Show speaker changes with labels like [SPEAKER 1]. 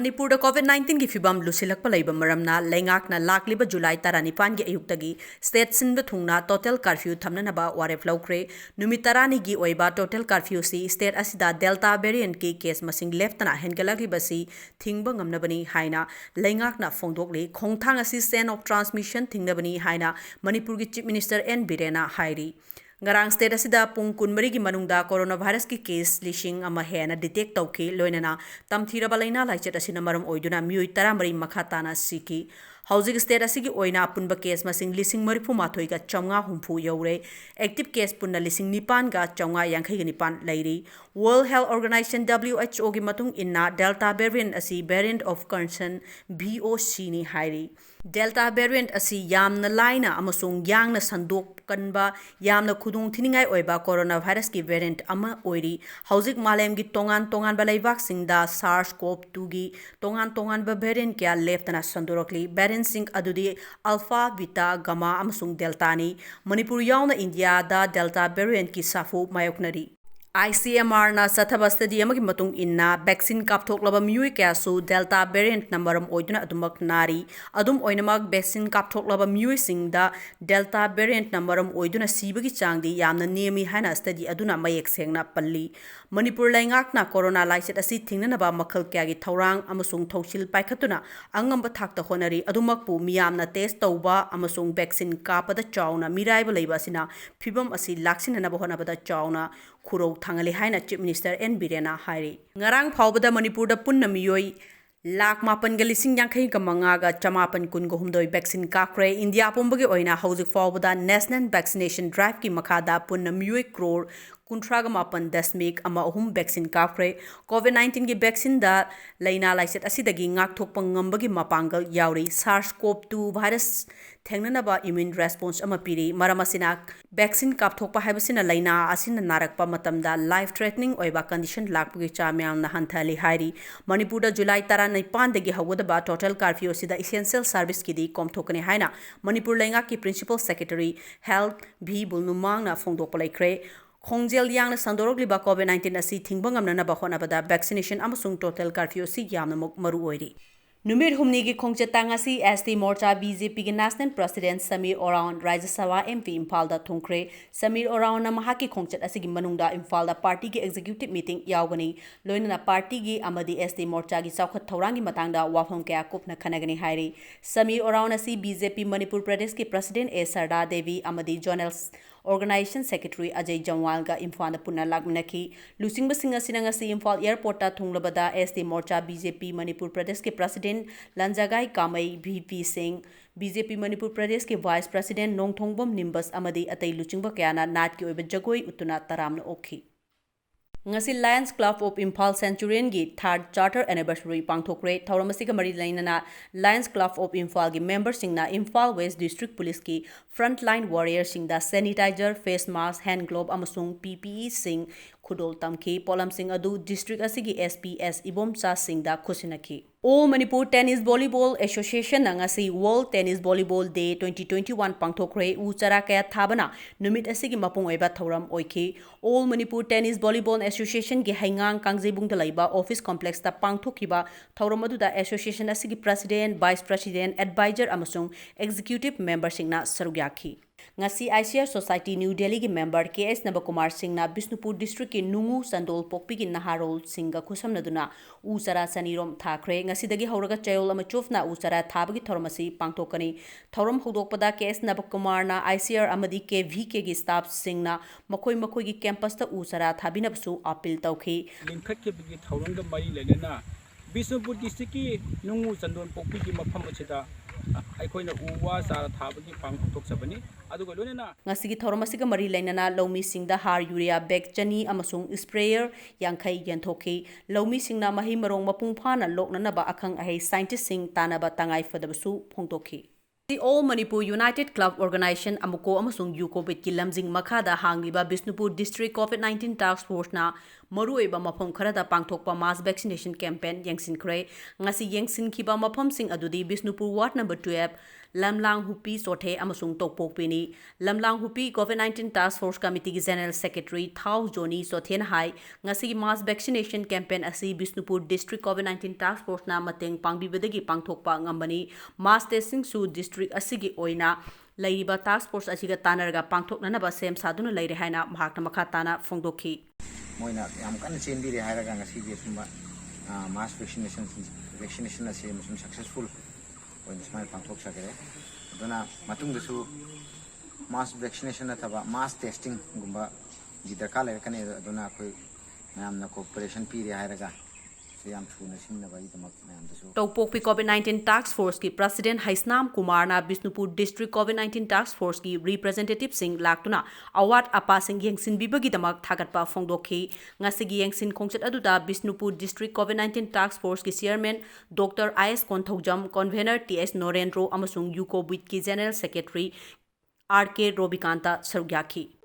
[SPEAKER 1] Manipur COVID-19 की फिबम लुसिलक पलैब मरमना लेंगाकना लाकलिब July 19 की अयुक्तगी स्टेट सिनब थुंगना टोटल कर्फ्यू थमननबा वारेफ लौख्रे नुमित 19 की ओइबा टोटल कर्फ्यू सी स्टेट असिदा डेल्टा वेरिएंट की केस मसिंग लेफ्टना हेनगलगिबसी थिंगब ngamnabani haina लेंगाकना फोंदोकली खोंगथांग असि चेन ऑफ ट्रांसमिशन थिंगनबनी हाइना मणिपुर की चीफ मिनिस्टर एन बीरेना हाइरी ngarang state asida pung kunmari gi manungda coronavirus ki case lishing ama hena detect tawki loinana tamthiraba laina laichet asina maram oiduna miui 13 makhatana siki housing state asigi oina punba case masing lising marifu mathoi ga chamnga humfu yore active case punna lising nipan ga chamnga yankhai ga nipan lairi World Health Organization WHO gi matung inna delta variant asi variant of concern VOC ni hairi Delta variant asi yamna laina amasung yangna sandok kanba yamna khudung thiningai oiba coronavirus ki variant ama oiri hauzik malem gi tongan ba laibak singda SARS-CoV-2 gi tongan ba variant kya leftana sandorokli variant sing adudi alpha beta gamma amasung delta ni manipur yauna india da delta variant ki safu mayoknari ICMR na sathaba study amagi matung inna vaccine kapthoklaba miui kya su delta variant numberam oiduna adumak nari adum oinamak vaccine kapthoklaba miui singda delta variant numberam oiduna sibagi changdi yamna nemi haina study aduna mayek sengna palli manipur laingakna corona laiset asi thingnaba makhal kya gi thorang amasung thausil paikhatuna angamba thakta honari adumakpu miyamna test tauba amasung vaccine kapada chauna miraiba leiba sina phibam asi laksinana bahona bada chauna khurau thangali haina chief minister N Birena hairi ngarang phawbada manipur da punna miyoi lakh मापन ग लिसिंग यांखै ग मंगा ग चमापन कुन ग हुमदोय vaccine काक्रे इंडिया पुंबगे ओइना हौजिक फावबदा नेशनल वैक्सीनेशन ड्राइव की मखादा पुन मियोय क्रोर कुंथ्राग मापन दशमिक अमा अहुम वैक्सीन काक्रे कोविड-19 की वैक्सीन दा लैना lysate असिदगी ngakthok ngambagi mapanggal yauri SARS-CoV-2 virus thengnanaba immune response ama piri maramasina vaccine kapthokpa haibasina laina asina narakpa matamda life threatening oiba condition lakpagi chamyam na hanthali hairi manipur da july 19 dagi hawada total curfew sida essential service kidi komthokani haina manipur lainga ki principal secretary health b bulnumang na phongdok laikre Khongjel yang na sandorokliba COVID-19 asi thingbang amna ba honabada vaccination amasung total curfew si yamna mok maru oiri Numir humni gi khongchetang asi ST Morcha BJP gi national president Samir Oraon Rajya Sabha MP Imphal da thongkre Samir Oraon na mahaki khongchet asi gi manungda Imphal da party gi executive meeting yawgani loinana party gi amadi ST Morcha gi chawkhat thorang gi matangda wafam kya kupna khanagani hairi Samir Oraon asi BJP Manipur Pradesh ki president A Sarda Devi amadi journals Organization Secretary Ajay Jamwal ga Imphal da punna lagminaki lusingba singa sinangasi Imphal airport ta thunglabada ST Morcha BJP Manipur Pradesh ke president Lanjagai Kamai VP Singh BJP Manipur Pradesh ke vice president Nongthongbom Nimbas amadi atai luchingba kyana nat ki oiba jagoi utuna taramna okhi ngasi Lions Club of Imphal Centurion gi third charter anniversary pangthokre thauramasi ga mari lainana Lions Club of Imphal gi member singna Imphal West District Police ki frontline warrior singda sanitizer face mask hand glove amasung PPE sing khudol tamki polam sing adu district asigi SPS Ibomcha singda khusinaki All Manipur Tennis Volleyball Association ngasi World Tennis Volleyball Day 2021 pangthokre uchara kaya thabana numit asigi mapung oiba thoram oikhi All Manipur Tennis Volleyball Association gi haingang kangjebung da laiba office complex ta pangthokhiba thoram adu da association asigi president vice president advisor amasung executive member singna sarugyakhi ngasi ICR Society New Delhi ki member KS Nabakumar Singh na Bisnupur district ki Nungu Sandol Pokpi ki Naharol Singha khusamnaduna usara sanirom thakre ngasi dagi hauraga chayol ama chufna usara thabagi thormasi pangtokani thorom hodokpada KS Nabakumar na ICR amadi KVK gi staff Singh na makoi gi campus ta usara thabinabsu appeal tawkhi
[SPEAKER 2] linkhat ke bi thorom da mari lenena Bisnupur district ki Nungu Sandol Pokpi ki mafam achida aikoina uwa sara thabagi pangthok sabani aduga loinena
[SPEAKER 1] ngasigi thoromasiga mari lainana lomi singda har urea bag chani amasung sprayer yankhai yanthokhi lomi singna mahi marong mapung phana loknana ba akhang ahei scientist sing tanaba tangai fadabasu phongtokhi The All Manipur United Club Organization amuko amasung COVID ki lamjing makhada hangliba Bisnupur District COVID-19 Task Force na maruiba mafam kharada pangthokpa mass vaccination campaign yengsin khre ngasi yengsin khiba mafam sing adudi Bisnupur Ward number 12 lamlang hupi sothe amasung tokpokpini lamlang hupi COVID-19 task force committee gi general secretary Thau Joni Sothen hai ngasi mass vaccination campaign asi Bisnupur district COVID-19 task force na mateng pangbibadagi pangthokpa ngambani mass testing su district asigi oina Laiba task force asiga tanarga pangthoknanaba sem saduna leire haina mahakna makha tana phongdokhi
[SPEAKER 3] moina yam kan chenbi re hairaga ngasi ge sumba mass vaccination ase musum successful when smile pangthok sakere dona matung desu mass vaccination athaba mass testing gumba gi darka le kane dona khoi mayam na cooperation pi re hairaga
[SPEAKER 1] Tokpokpi COVID-19 task force ki president Haisnam Kumar na Bisnupur district COVID-19 task force ki representative sing laktuna award apa sing yengsin bibagi damak thagatpa phongdokhi ngasigi yengsin khongchat aduda Bisnupur district COVID-19 task force ki chairman Dr. IS Konthaujam convener TS Norendro amasung UCOBIT ki general secretary RK Robikanta Sarugyakhi